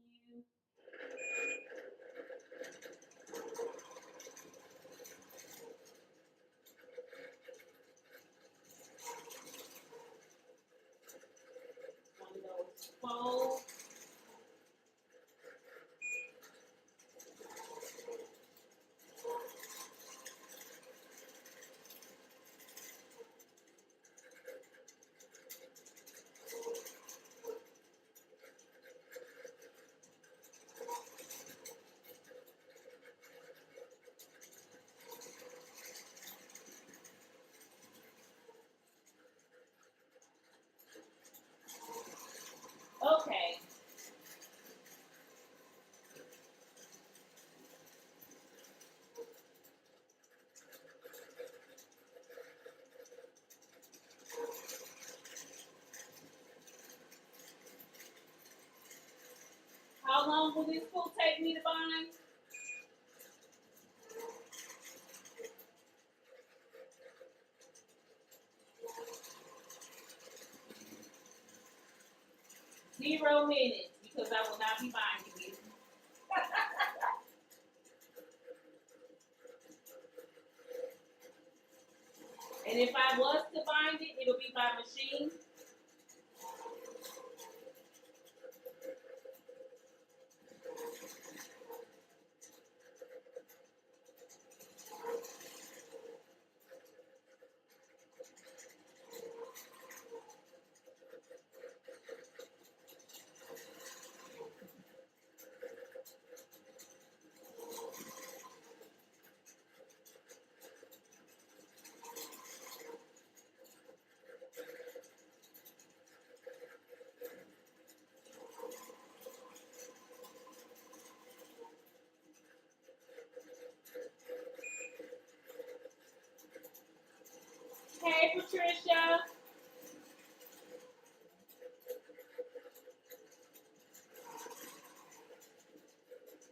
One of those folds. Okay. How long will this quilt take me to bind? Zero minutes, because I will not be binding it. And if I was to bind it, it'll be by machine. Hey, Patricia.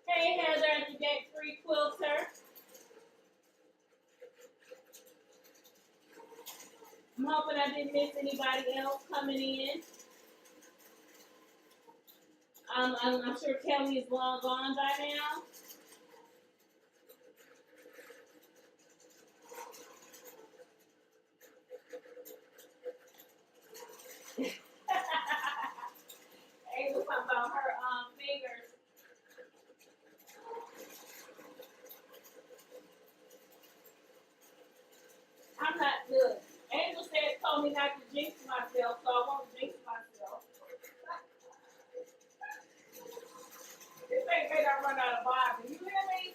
Hey, Heather, the debt-free quilter. hoping I didn't miss anybody else coming in. I'm sure Kelly is long gone by now. Hey, we're talking about her fingers. I'm not good. Angel told me not to jinx myself, so I won't jinx myself. This ain't made I run out of Bible. You hear me?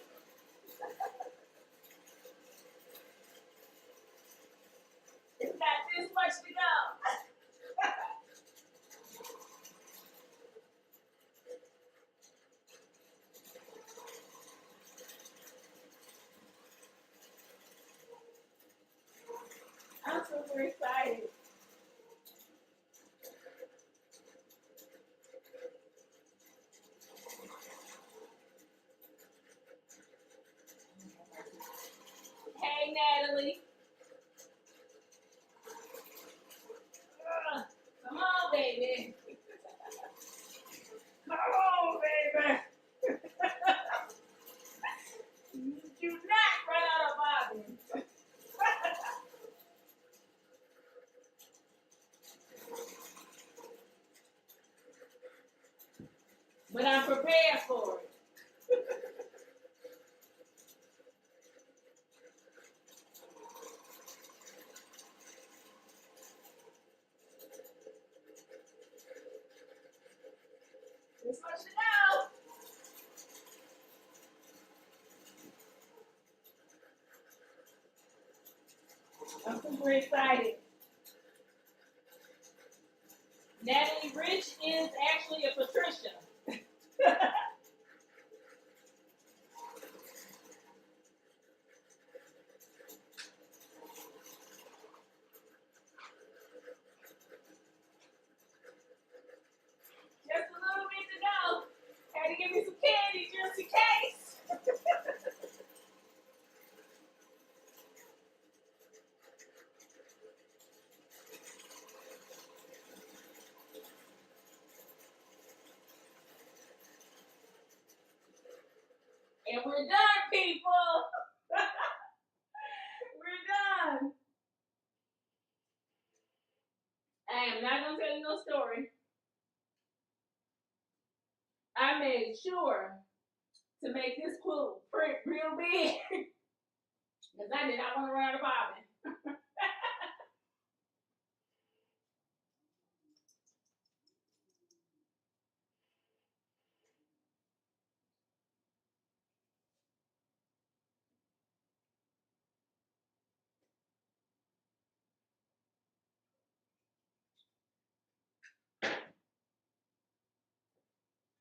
It's got this much to go. I'm super excited. Hey, Natalie. Come on, baby. Come on, baby. Do not run out of bobbins. But I'm prepared for it. This much to go. I'm super excited. Natalie Rich is actually a Patricia. Just a little bit to go. Had to give me some candy just in case. And we're done, people. We're done. I am not going to tell you no story. I made sure to make this quilt print real big because I did not want to run out of bobbin.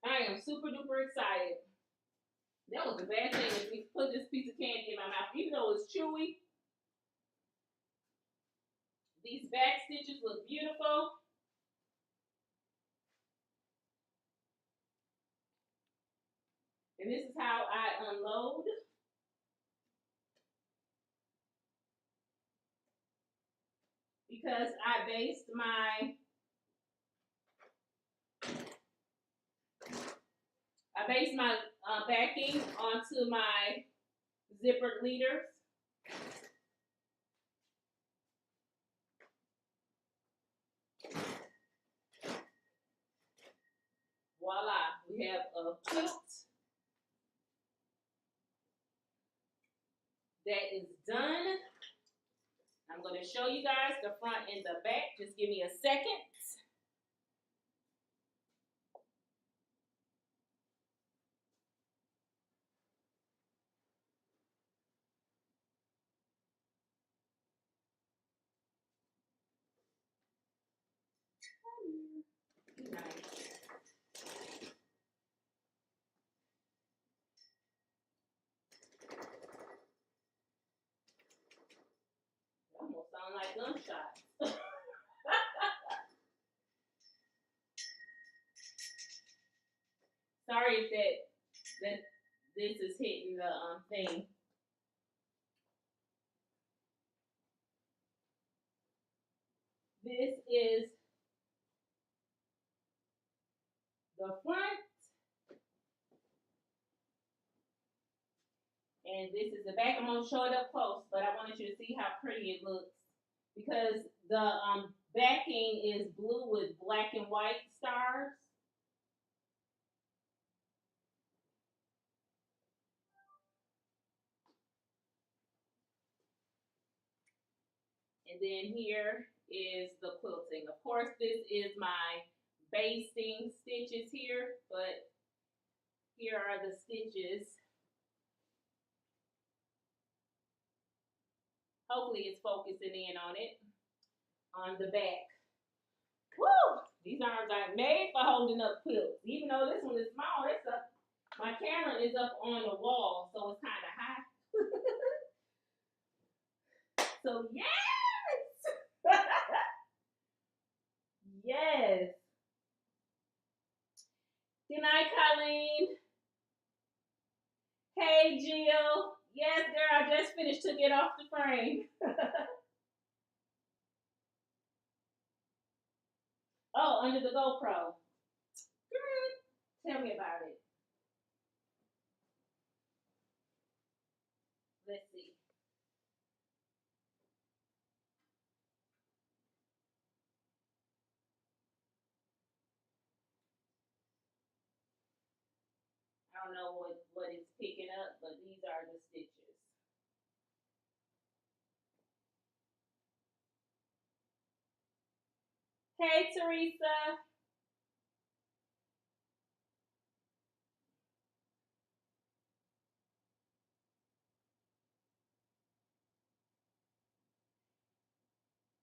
I am super duper excited. That was the bad thing is we put this piece of candy in my mouth. Even though it's chewy, these back stitches look beautiful. And this is how I unload. Because I based my backing onto my zippered leaders. Voila, we have a quilt that is done. I'm going to show you guys the front and the back. Just give me a second. Almost sound like gunshots. Sorry if that this is hitting the thing. This is the front, and this is the back. I'm gonna show it up close, but I wanted you to see how pretty it looks because the backing is blue with black and white stars. And then here is the quilting. Of course, this is my basting stitches here, but here are the stitches. Hopefully it's focusing in on it, on the back. Woo! These arms are made for holding up quilts. Even though this one is small, it's up. My camera is up on the wall, so it's kind of high. So yes! Yes. Good night, Colleen. Hey, Jill. Yes, girl, I just finished. Took it off the frame. Oh, under the GoPro. Girl, tell me about it. Let's see. I don't know what it's picking up, but these are the stitches. Hey, Teresa.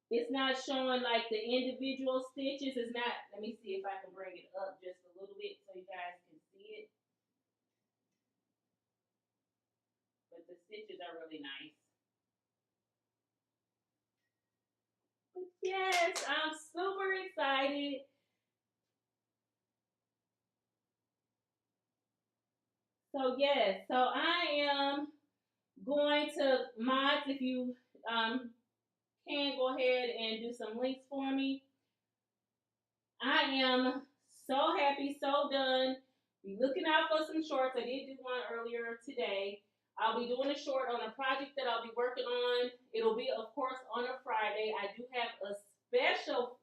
It's not showing like the individual stitches. It's not, let me see if I can bring it up just a little bit so you guys can see it. But the stitches are really nice. But yes, I'm super excited. So yes, so I am going to mods if you can go ahead and do some links for me. I am so happy, so done. Be looking out for some shorts. I did do one earlier today. I'll be doing a short on a project that I'll be working on. It'll be, of course, on a Friday. I do have a special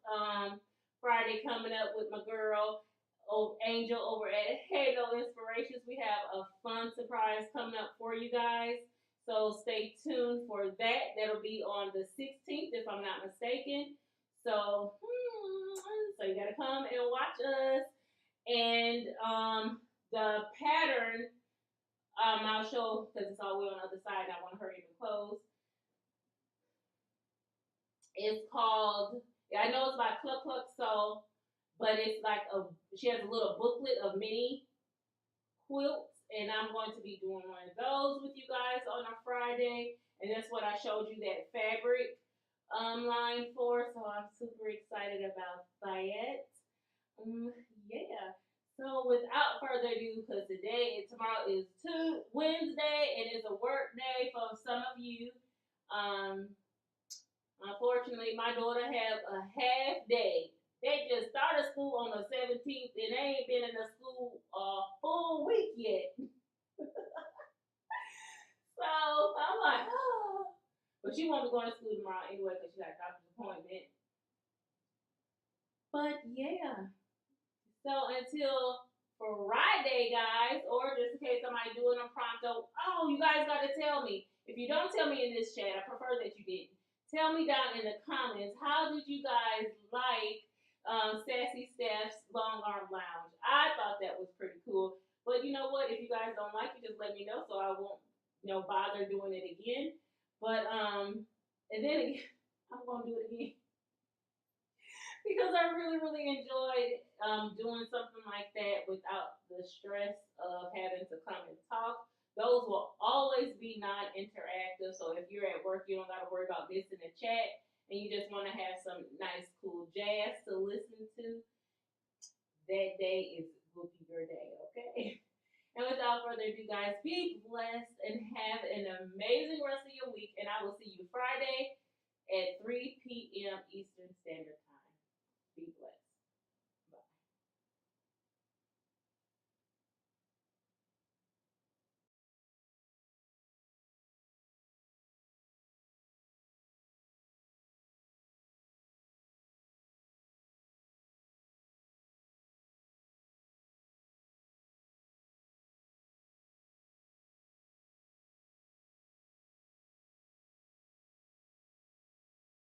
Friday coming up with my girl, Angel, over at Halo Inspirations. We have a fun surprise coming up for you guys. So stay tuned for that. That'll be on the 16th, if I'm not mistaken. So you gotta come and watch us. And the pattern, I'll show because it's all the way on the other side. And I want to hurry to close. It's called. I know it's by Cluck Cluck Sew, but it's like she has a little booklet of mini quilts, and I'm going to be doing one of those with you guys on a Friday. And that's what I showed you that fabric line for. So I'm super excited about that. Yeah. So without further ado, because tomorrow is Wednesday, and it's a work day for some of you. Unfortunately, my daughter have a half day. They just started school on the 17th, and they ain't been in the school a full week yet. So I'm like, oh. But she won't be going to school tomorrow anyway because she got a doctor's appointment. But yeah. So until Friday, guys, or just in case somebody doing a pronto, you guys got to tell me. If you don't tell me in this chat, I prefer that you didn't. Tell me down in the comments, how did you guys like Sassy Steph's Long Arm Lounge? I thought that was pretty cool. But you know what? If you guys don't like it, just let me know so I won't, bother doing it again. But and then again, I'm gonna do it again because I really, really enjoyed doing something like that without the stress of having to come and talk. Those will always be non-interactive. So if you're at work, you don't got to worry about this in the chat, and you just want to have some nice, cool jazz to listen to. That day will be your day, okay? And without further ado, guys, be blessed and have an amazing rest of your week. And I will see you Friday. at 3 p.m. Eastern Standard Time. Be blessed.